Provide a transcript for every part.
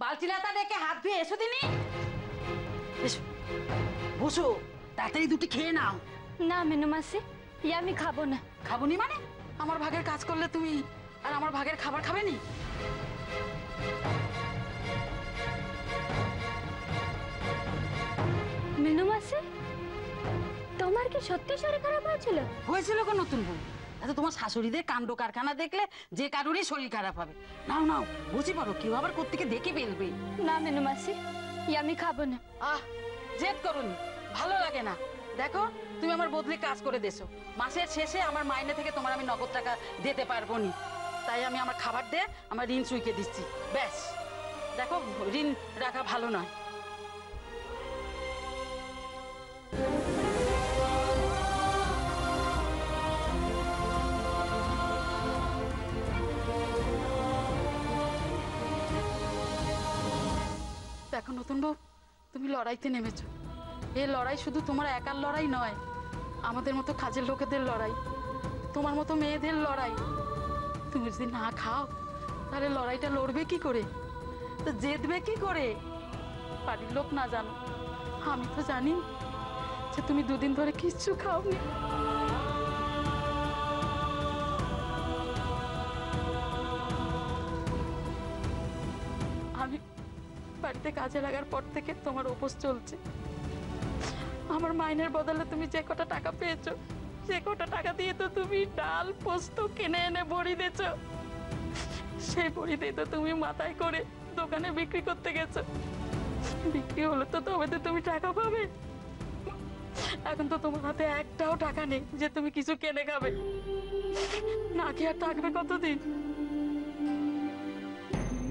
বালতি লাতা ডেকে হাত ধুয়ে এসো দিনি। এসো, বসো, তাড়াতাড়ি দুটি খেয়ে নাও। না মেনু মাসি, আমি খাবো না। খাবো নি মানে? আমার ভাগের কাজ করলে তুমি আর আমার ভাগের খাবার খাবে নি? মেনু মাসি, তোমার কি সত্যি শরীর খারাপ হয়েছিল? হয়েছিল কোন নতুন বউ? আচ্ছা, তোমার শাশুড়িদের কাণ্ড কারখানা দেখলে যে কারোরই শরীর খারাপ হবে। নাও নাও, বুঝি পারো কেউ আবার কোত্থেকে দেখে ফেলবে। না মেনু মাসি, আমি খাবো না। জেদ করুনি, ভালো লাগে না। দেখো, তুমি আমার বদলে কাজ করে দেছো। মাসের শেষে আমার মাইনে থেকে তোমার আমি নগদ টাকা দিতে পারবো নি, তাই আমি আমার খাবার দিয়ে আমার ঋণ চুইকে দিচ্ছি। ব্যাস, দেখো ঋণ রাখা ভালো নয়। দেখো নতুন বউ, তুমি লড়াইতে নেমেছো। এই লড়াই শুধু তোমার একার লড়াই নয়, আমাদের মতো কাজের লোকেদের লড়াই, তোমার মতো মেয়েদের লড়াই। তুমি যদি না খাও তাহলে লড়াইটা লড়বে কি করে, তো জিতবে কি করে? বাড়ির লোক না জানো, আমি তো জানি যে তুমি দুদিন ধরে কিচ্ছু খাওনি। আমি বাড়িতে কাজে লাগার পর থেকে তোমার উপোস চলছে। আমার মাইনের বদলে তুমি যে কটা টাকা পেয়েছো, সে কটা টাকা দিয়ে তো তুমি ডাল পোস্ত কিনে এনে বড়ি দিয়েছো। সেই বড়ি দিয়ে তো তুমি মাথায় করে দোকানে বিক্রি করতে গেছো। বিক্রি হলে তো তবে তো তুমি টাকা পাবে। এখন তো তোমার হাতে একটাও টাকা নেই যে তুমি কিছু কিনে খাবে। না খেয়ে আর থাকবে কতদিন?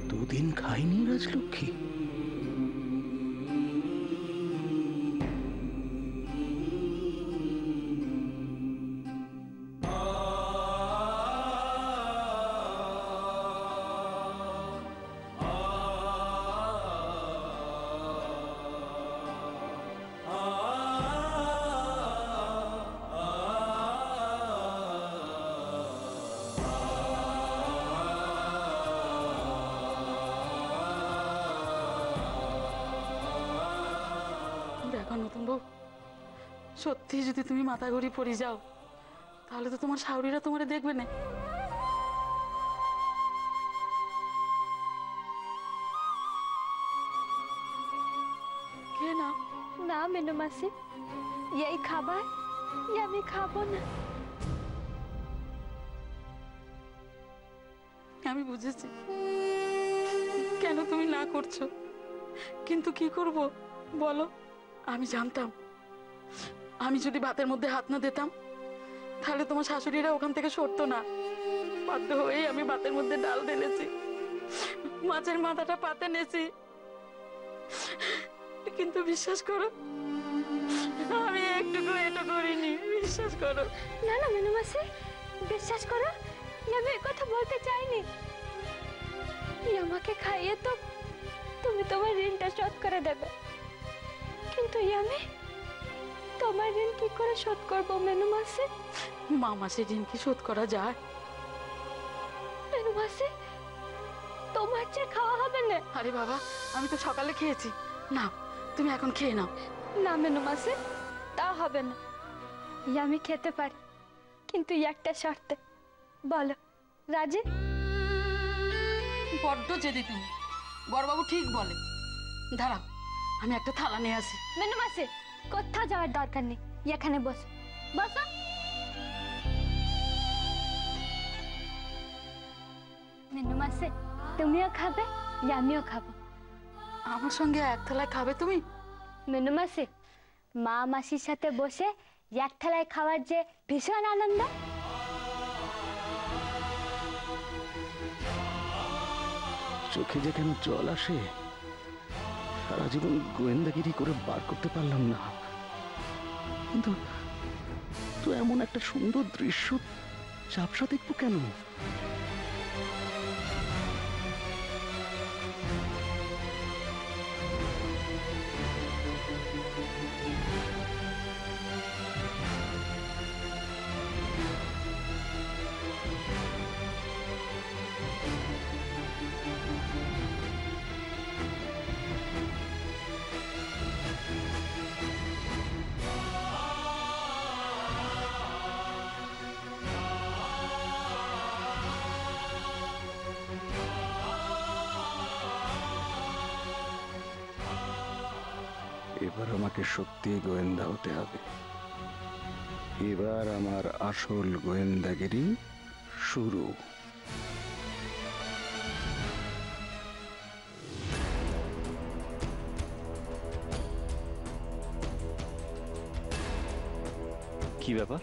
দুদিন খাইনি রাজলক্ষ্মী। দেখো নতুন বউ, সত্যি যদি তুমি মাথা ঘুরি পড়ে যাও তাহলে তো তোমার শাশুড়িরা তোমারে দেখবে না। খেয়ে নাও। না মেনু মাসি, এই খাবার আমি খাবো না। আমি বুঝেছি কেন তুমি না করছো, কিন্তু কি করব বলো? আমি জানতাম আমি যদি ভাতের মধ্যে হাত না দিতাম তাহলে তোমার শাশুড়িরা ওখান থেকে সরতো না। বাধ্য হয়ে আমি ভাতের মধ্যে ডাল ঢেলেছি, মাছের মাথাটা পাতে নেছি, কিন্তু বিশ্বাস করো আমি একটুকু এটা করিনি। বিশ্বাস করো। না না মেনু মাসি, বিশ্বাস করো, আমি এই কথা বলতে চাইনি। আমাকে খাইয়ে তো তুমি তোমার ঋণটা শোধ করে দেবে, কিন্তু আমি তোমার ঋণ কি করে শোধ করবো মেনু মাসি? মা মাসের ঋণ কি শোধ করা যায়? মেনু মাসি, তোমার চেয়ে খাওয়া হবে না। আরে বাবা, আমি তো সকালে খেয়েছি। না, তুমি এখন খেয়ে নাও। না মেনু মাসি, তা হবে না। আমি খেতে পারি, কিন্তু একটা শর্তে। বলো, রাজি? বড্ড জেদি তুমি। বড়বাবু ঠিক বলে। দাঁড়াও, আমি একটা থালা নিয়ে আসি। মেনু মাসি, কোথাও যাওয়ার দরকার নেই, এখানে বসো বসো। মেনু মাসি, তুমিও খাবে, আমিও খাবো। আমার সঙ্গে এক থালায় খাবে তুমি? মেনু মাসি, মা মাসির সাথে বসে এক থালায় খাওয়ার যে ভীষণ আনন্দ। চোখে যে কেন জল আসে, সারা জীবন গোয়েন্দাগিরি করে বার করতে পারলাম না। কিন্তু তো এমন একটা সুন্দর দৃশ্য ঝাপসা দেখবো কেন? এবার আমাকে সত্যি গোয়েন্দা হতে হবে। এবার আমার আসল গোয়েন্দাগিরি শুরু। কি ব্যাপার,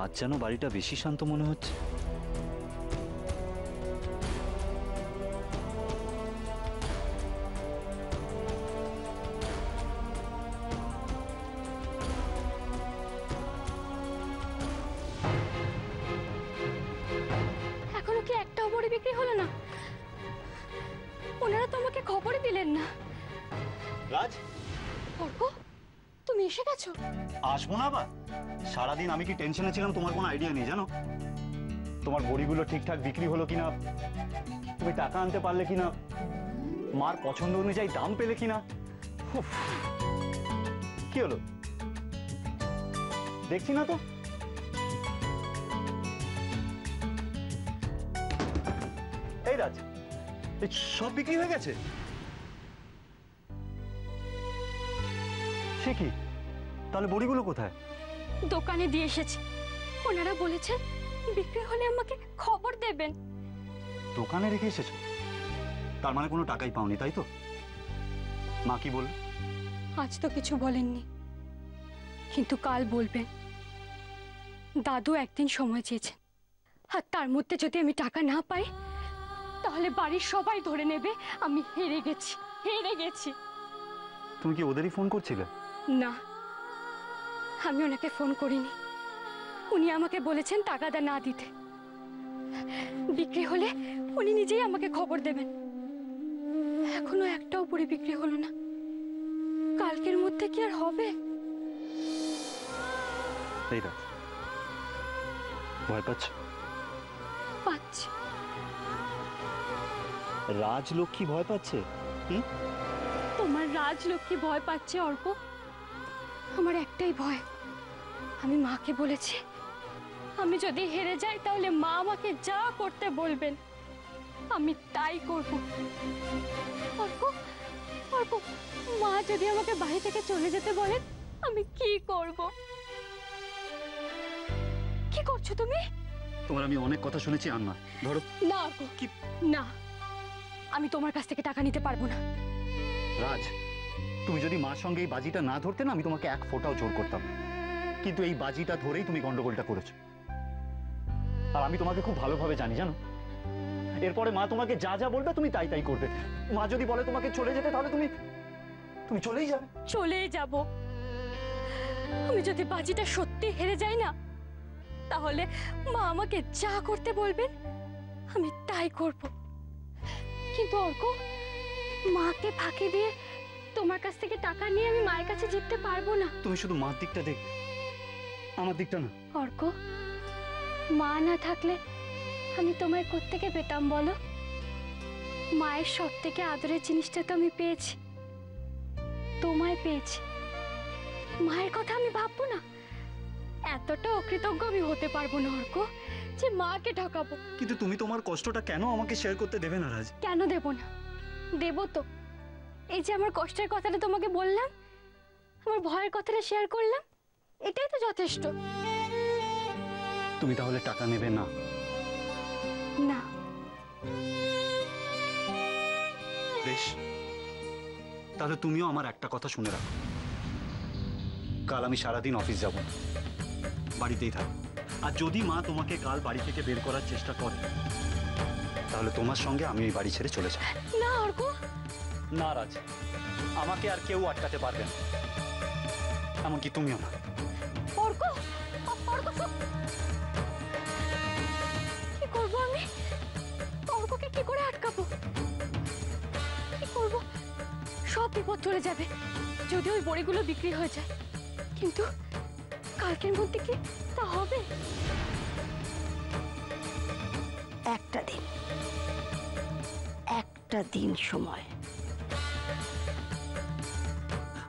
আজ যেন বাড়িটা বেশি শান্ত মনে হচ্ছে। এখনো কি একটাও বড়ি বিক্রি হলো না? ওনারা তো আমাকে খবরই দিলেন না। রাজ, অর্ক, তুমি এসে গেছো? আসবো না আবার? সারাদিন আমি কি টেনশনে ছিলাম তোমার কোনো আইডিয়া নেই জানো। তোমার বড়িগুলো ঠিকঠাক বিক্রি হলো কিনা, তুমি টাকা আনতে পারলে কিনা, মার পছন্দ অনুযায়ী দাম পেলে কিনা। উফ, কি হলো দেখছি না তো। এই রাজ, এই সব বিক্রি হয়ে গেছে? সে কি, তাহলে বড়িগুলো কোথায়? দোকানে দিয়ে এসেছি। ওনারা বলেছেন বিক্রি হলে আমাকে খবর দেবেন। দোকানে রেখে এসেছো? তার মানে কোনো টাকাই পাওনি, তাই তো? মা কি বলল? আজ তো কিছু বলেননি, কিন্তু কাল বলবেন। দাদু একদিন সময় চেয়েছেন, আর তার মধ্যে যদি আমি টাকা না পাই তাহলে বাড়ির সবাই ধরে নেবে আমি হেরে গেছি, হেরে গেছি। তুমি কি ওদেরই ফোন করছিলে? না, আমি ওনাকে ফোন করিনি। উনি আমাকে বলেছেন টাকাটা না দিতে। বিক্রি হলে উনি নিজেই আমাকে খবর দেবেন। এখনো একটাও বড়ি বিক্রি হলো না। কালকের মধ্যে কি আর হবে? এই রাজ, ভয় পাচ্ছ? পাচ্ছি। রাজলক্ষ্মী ভয় পাচ্ছে? তোমার রাজলক্ষ্মী ভয় পাচ্ছে অর্ক। আমার একটাই ভয়, আমি মাকে বলেছি আমি যদি হেরে যাই তাহলে মা আমাকে যা করতে বলবেন আমি তাই করব। অর্ক, অর্ক, মা যদি আমাকে বাড়ি থেকে চলে যেতে বলেন আমি কি করব? কি করছো তুমি? তোমার আমি অনেক কথা শুনেছি আন্না, ধরো। না অর্ক, কি? না, আমি তোমার কাছ থেকে টাকা নিতে পারবো না। রাজ, তুমি যদি মার সঙ্গে এই বাজিটা না ধরতে না, আমি তোমাকে এক ফোঁটাও জোর করতাম না। কিন্তু এই বাজিটা ধরেই তুমি গন্ডগোলটা করেছো। আর আমি তোমাকে খুব ভালোভাবে জানি জানো। এরপরে মা তোমাকে যা যা বলবে তুমি তাই তাই করবে। মা যদি বলে তোমাকে চলে যেতে, তাহলে তুমি তুমি চলেই যাবে। চলে যাব। আমি যদি বাজিটা সত্যি হেরে যাই না, তাহলে মা আমাকে যা করতে বলবেন আমি তাই করব। কিন্তু অর্ক, মাকে ফাঁকি দিয়ে তোমার কাছ থেকে টাকা নিয়ে আমি মায়ের কাছে জিততে পারবো না। তুমি শুধু মার দিকটা দেখবে, আমার দিকটা না। অর্ক, মা না থাকলে আমি তোমায় কোত্থেকে পেতাম বলো? মায়ের সব থেকে আদরের জিনিসটা তো আমি পেয়েছি, তোমায় পেয়েছি। মায়ের কথা আমি ভাববো না? এতটা অকৃতজ্ঞ আমি হতে পারবো না অর্ক যে মাকে ঠকাবো। কিন্তু তুমি তোমার কষ্টটা কেন আমাকে শেয়ার করতে দেবে না রাজ? কেন দেব না? দেব তো। এই যে আমার কষ্টের কথাটা তোমাকে বললাম, আমার ভয়ের কথাটা শেয়ার করলাম, এটাই তো যথেষ্ট। তুমি তাহলে টাকা নেবে না? না। বেশ, তাহলে তুমিও আমার একটা কথা শুনে রাখো। কাল আমি সারাদিন অফিস যাব না, বাড়িতেই থাকো। আর যদি মা তোমাকে কাল বাড়ি থেকে বের করার চেষ্টা করে, তাহলে তোমার সঙ্গে আমি এই বাড়ি ছেড়ে চলে যাব। না অর্ক। না রাজ, আমাকে আর কেউ আটকাতে পারবে না, এমনকি তুমিও না। অর্ক, অর্ক, কি করবো আমি? অর্ককে কি করে আটকাবো? কি করবো? সব বিপদ চলে যাবে যদি ওই বড়িগুলো বিক্রি হয়ে যায়। কিন্তু কালকের মধ্যে কি তা হবে? একটা দিন সময়।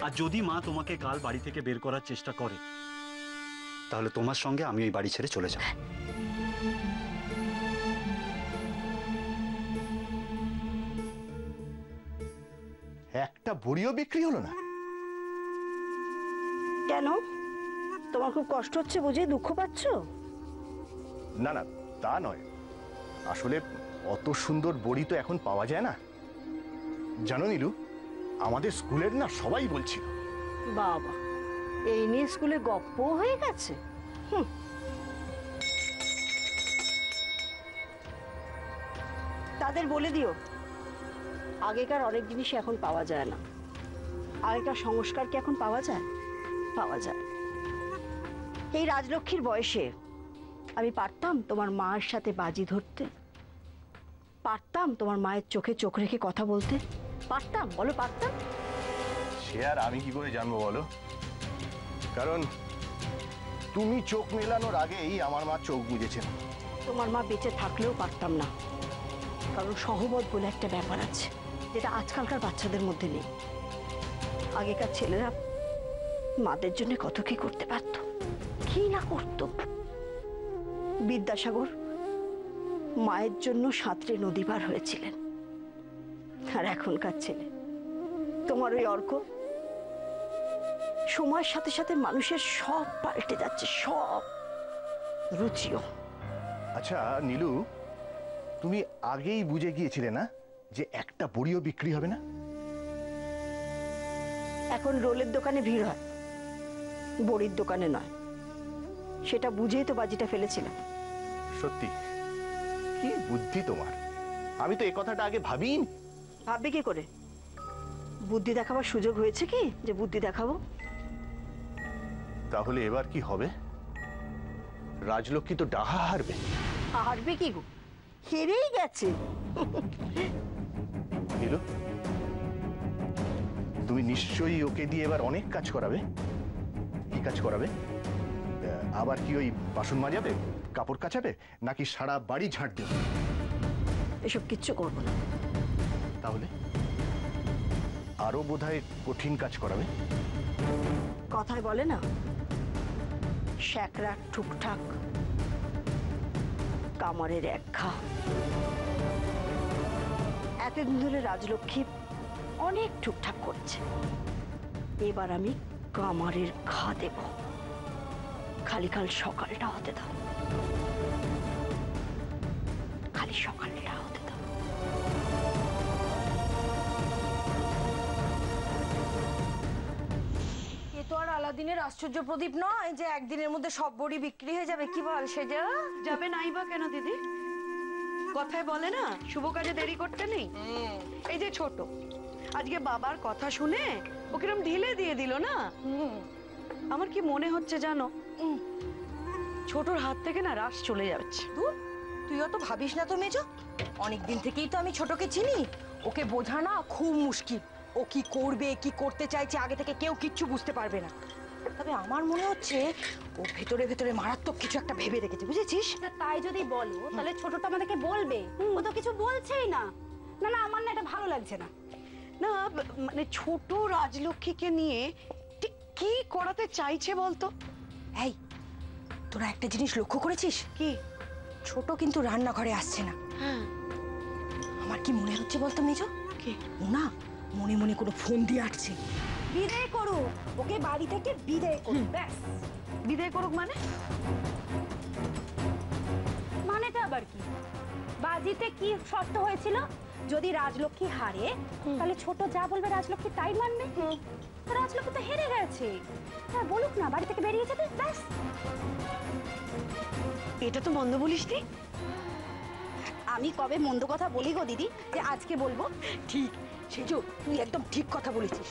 আর যদি মা তোমাকে কাল বাড়ি থেকে বের করার চেষ্টা করে, তাহলে তোমার সঙ্গে আমি এই বাড়ি ছেড়ে চলে যাব। একটা বড়িও বিক্রি হলো না? কেন, তোমার খুব কষ্ট হচ্ছে বুঝে দুঃখ পাচ্ছ? না না, তা নয়, আসলে অত সুন্দর বড়ি তো এখন পাওয়া যায় না। জানো নীলু, আমাদের স্কুলের না সবাই বলছিল। বাবা, এই নিয়ে স্কুলে গপ্প হয়ে গেছে। তাদের বলে দিও, আগেকার অনেক জিনিস এখন পাওয়া যায় না। আগেকার সংস্কার কি এখন পাওয়া যায়? পাওয়া যায়। এই রাজলক্ষ্মীর বয়সে আমি পারতাম তোমার মায়ের সাথে বাজি ধরতে? পারতাম তোমার মায়ের চোখে চোখ রেখে কথা বলতে? পারতাম? বলো পারতাম? সে আর আমি কি করে জানবো বলো? কারণ তুমি চোখ মেলানোর আগেই আমার মা চোখ বুজেছেন। তোমার মা বেঁচে থাকলেও পারতাম না, কারণ সহবত বলে একটা ব্যাপার আছে যেটা আজকালকার বাচ্চাদের মধ্যে নেই। আগেকার ছেলেরা মাদের জন্য কত কি করতে পারত, কি না করত। বিদ্যাসাগর মায়ের জন্য সাঁতরে নদী পার হয়েছিলেন, আর এখনকার ছেলে তোমার ওই অর্ক, সময়ের সাথে সাথে মানুষের সব পাল্টে যাচ্ছে, সব, রুচিও। আচ্ছা নীলু, তুমি আগেই বুঝে গিয়েছিলে না যে একটা বড়িও বিক্রি হবে না? এখন রোলের দোকানে ভিড় হয়, বড়ির দোকানে নয়। সেটা বুঝেই তো বাজিটা ফেলেছিলাম। সত্যি, কি বুদ্ধি তোমার! আমি তো এই কথাটা আগে ভাবিনি। ভাববে কি করে? বুদ্ধি দেখাবার সুযোগ হয়েছে কি যে বুদ্ধি দেখাবো? তাহলে এবার কি হবে? রাজলক্ষ্মী তো ডাহা হারবে। হারবে কি গো? হেরেই গেছে। নীলু, তুমি নিশ্চয়ই ওকে দিয়ে এবার অনেক কাজ করাবে। কি কাজ করাবে? আবার কি ওই বাসন মাজাবে, কাপড় কাচাবে, নাকি সারা বাড়ি ঝাঁট দেবে? এসব কিচ্ছু করবো না। তাহলে আরো বোধহয় কঠিন কাজ করাবে। কথায় বলে না, শ্যাকরা ঠুকঠাক, কামারের এক ঘা। এতদিন ধরে রাজলক্ষ্মী অনেক ঠুকঠাক করছে, এবার আমি কামারের ঘা দেব। খালি কাল সকালটা হতে দাও, খালি সকালটা হতে দাও। এ তো আর আলাদিনের আশ্চর্য প্রদীপ নয় যে একদিনের মধ্যে সব বড়ি বিক্রি হয়ে যাবে। কি বল সেজা? যাবে নাই বা কেন দিদি? কথায় বলে না, শুভ কাজে দেরি করতে নেই। এই যে ছোট, আজকে বাবার কথা শুনে ও কিরম ঢিলে দিয়ে দিল না। আমার কি মনে হচ্ছে জানো, ছোটর হাত থেকে না রাশ চলে যাচ্ছে। দূর, তুই অত ভাবিস না তো মেজো। অনেকদিন থেকেই তো আমি ছোটকে চিনি। ওকে বোঝা না খুব মুশকিল। ও কি করবে, কি করতে চাইছে আগে থেকে কেউ কিচ্ছু বুঝতে পারবে না। তবে আমার মনে হচ্ছে ও ভেতরে ভেতরে মারাত্মক কিছু একটা ভেবে রেখেছে, বুঝেছিস? তাই যদি বলো তাহলে ছোটটা আমাদেরকে বলবে। ও তো কিছু বলছেই না। না না, আমার না এটা ভালো লাগছে না। না মানে ছোট রাজলক্ষ্মীকে নিয়ে ঠিক কি করাতে চাইছে বলতো? এই, তোরা একটা জিনিস লক্ষ্য করেছিস? কি? ছোট কিন্তু রান্নাঘরে আসছে না। হ্যাঁ। আমার কি মনে হচ্ছে বলতো মেজো? কি? ও না মনে মনে কোনো ফোন দিয়ে আসছে। বিদায় করো ওকে, বাড়ি থেকে বিদায় করো, ব্যাস। বিদায় করুক মানে? মানেটা আবার কি? বাজিতে কি শর্ত হয়েছিল? যদি রাজলক্ষ্মী হারে তাহলে ছোট যা বলবে রাজলক্ষ্মী তাই মানবে। রাজলক্ষ্মী তো হেরে গেছে, হ্যাঁ বলুক না, বাড়ি থেকে বেরিয়ে যাবে, ব্যাস। এটা তো মন্দ বলিসনি। আমি কবে মন্দ কথা বলি গো দিদি যে আজকে বলবো? ঠিক সেজো, তুই একদম ঠিক কথা বলেছিস।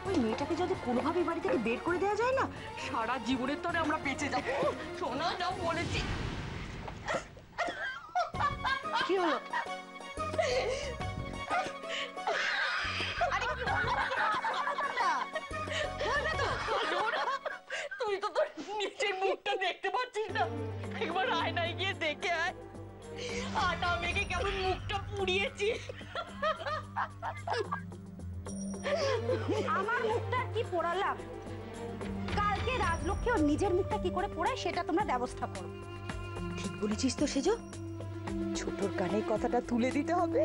ওই মেয়েটাকে যদি কোনোভাবে বাড়ি থেকে বের করে দেওয়া যায় না, সারা জীবনের তরে আমরা বেঁচে যাবো। শোনা যাও বলেছি। কি হলো? তুই তো তোর নিজের মুখটা দেখতে পাচ্ছিস না? একবার আয়নায় গিয়ে দেখে আয়। আটা মেখে কেমন মুখটা পুড়িয়েছিস। আমার মুখটা কি পোড়ালাম? কালকে রাজলক্ষ্মী ওর নিজের মুখটা কি করে পোড়ায় সেটা তোমরা ব্যবস্থা করো। ঠিক বলেছিস তো সেজো, ছোটর কানে কথাটা তুলে দিতে হবে।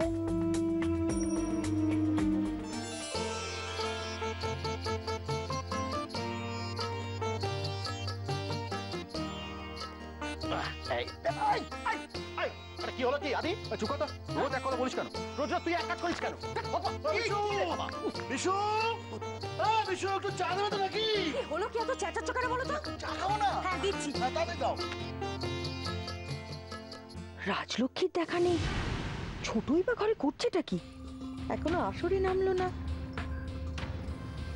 কি হলো কি আদি চুপ কর তো রোজ এক কথা বলিস কেন রোজ রোজ তুই এক কাজ করিস কেন বিশু বিশু একটু চা দেবে তো নাকি হলো কি এত চেঁচাচ্ছ কেন বলো তো? চা খাবো না হ্যাঁ দিচ্ছি। তাড়াতাড়ি দাও রাজলক্ষ্মীর দেখা নেই, ছোটই বা ঘরে করছেটা কি? এখনো আসরই নামলো না।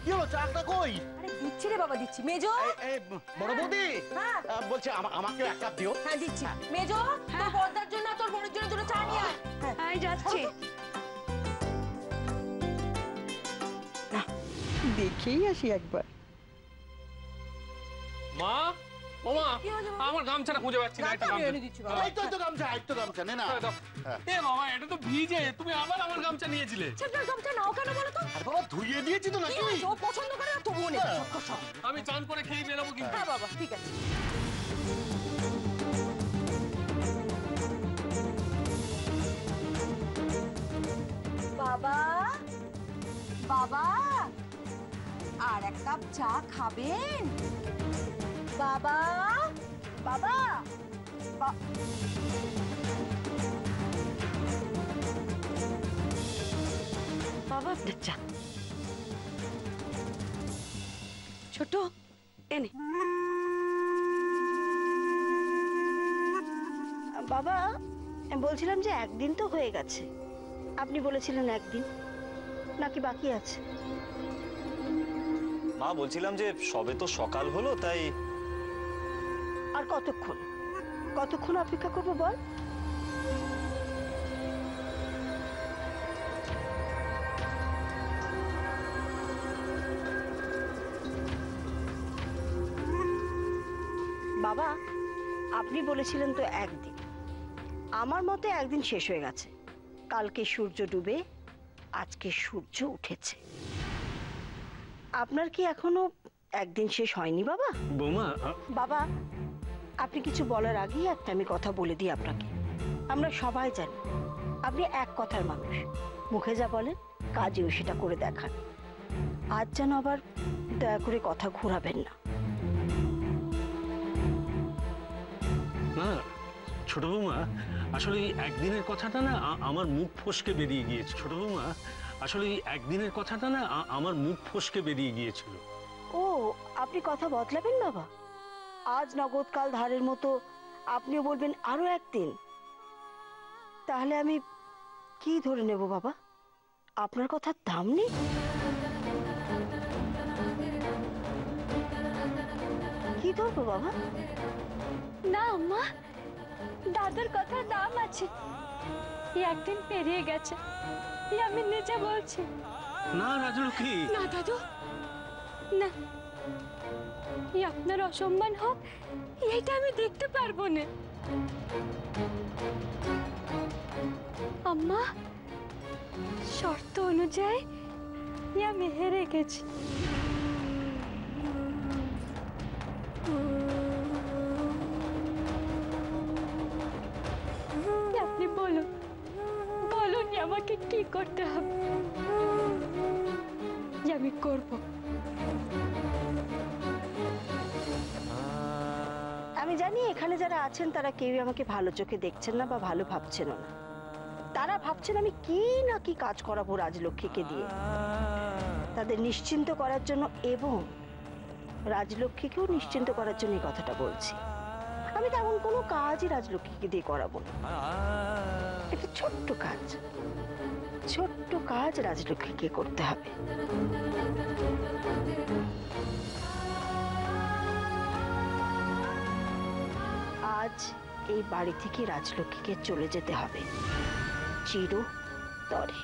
কি হলো চাটা কই আরে দিচ্ছি রে বাবা, দিচ্ছি। মেজো, বড় বৌদি হ্যাঁ বলছে আমাকেও এক কাপ দিও হ্যাঁ দিচ্ছি। মেজো, তোর বড়দার জন্য আর তোর বোনের জন্য দুটো চা নিয়ে আয়। হ্যাঁ যাচ্ছি। দেখেই আসি একবার। মা, ও মা, কি হয়েছে বাবা? আমার গামছাটা খুঁজে পাচ্ছি না, একটা আমি গামছা। এনে দিচ্ছি বাবা। এই তো গামছা নে না দাও। এ বাবা, এটা তো ভিজে, তুমি আবার আমার গামছা নিয়েছিলে। ছেলেটার গামছা নাও কেন বলো তো? আর বাবা ধুইয়ে দিয়েছি তো কি নাকি হয়েছে? ও পছন্দ করে না তবুও নেবে। সব সব। আমি চান করে খেয়ে বেরোবো কিন্তু। হ্যাঁ বাবা, ঠিক আছে। বাবা, বাবা, আর এক কাপ চা খাবেন? বাবা, বাবা, বাবা চা ছোট এনে বাবা বলছিলাম যে একদিন তো হয়ে গেছে, আপনি বলেছিলেন একদিন, নাকি বাকি আছে? মা বলছিলাম যে সবে তো সকাল হলো, তাই আর কতক্ষণ কতক্ষণ অপেক্ষা করবো বল? বাবা আপনি বলেছিলেন তো একদিন, আমার মতে একদিন শেষ হয়ে গেছে। কালকে সূর্য ডুবে আজকে সূর্য উঠেছে, আপনার কি এখনো একদিন শেষ হয়নি বাবা? বৌমা বাবা আপনি কিছু বলার আগেই একটা আমি কথা বলে দিই আপনাকে। আমরা সবাই জানি আপনি এক কথার মানুষ, মুখে যা বলেন কাজেও সেটা করে দেখান। আজ যেন আবার দয়া করে কথা ঘোরাবেন না। না ছোট বৌমা, আসলে এই একদিনের কথাটা না আমার মুখ ফসকে বেরিয়ে গিয়েছে। ছোট বৌমা, আসলে এই একদিনের কথাটা না আমার মুখ ফসকে বেরিয়ে গিয়েছিল। ও আপনি কথা বদলাবেন বাবা? আজ নগদ কাল ধারের মতো আপনিও বলবেন আরো একদিন? তাহলে আমি কি ধরে নেব বাবা? আপনার কথার দাম নেই? কি ধরবো বাবা? না মা, দাদুর কথার দাম আছে। এই একদিন পেরিয়ে গেছে, এই আমি নিজে বলছি। না রাজলক্ষ্মী, না দাদু, না, এই আপনার অসম্মান হোক এইটা আমি দেখতে পারবো না। আম্মা, শর্ত অনুযায়ী আমি হেরে গেছি। আপনি বলুন, বলুন আমাকে কি করতে হবে, আমি করব। আমি জানি এখানে যারা আছেন তারা কেউই আমাকে ভালো চোখে দেখছেন না বা ভালো ভাবছেনও না। তারা ভাবছেন আমি কি না কি কাজ করাবো রাজলক্ষ্মীকে দিয়ে। তাদের নিশ্চিন্ত করার জন্য এবং রাজলক্ষ্মীকেও নিশ্চিন্ত করার জন্য এই কথাটা বলছি। আমি তেমন কোনো কাজই রাজলক্ষ্মীকে দিয়ে করাবো না। একটা ছোট্ট কাজ, ছোট্ট কাজ রাজলক্ষ্মীকে করতে হবে। আজ এই বাড়ি থেকে রাজলক্ষ্মীকে চলে যেতে হবে চিরতরে।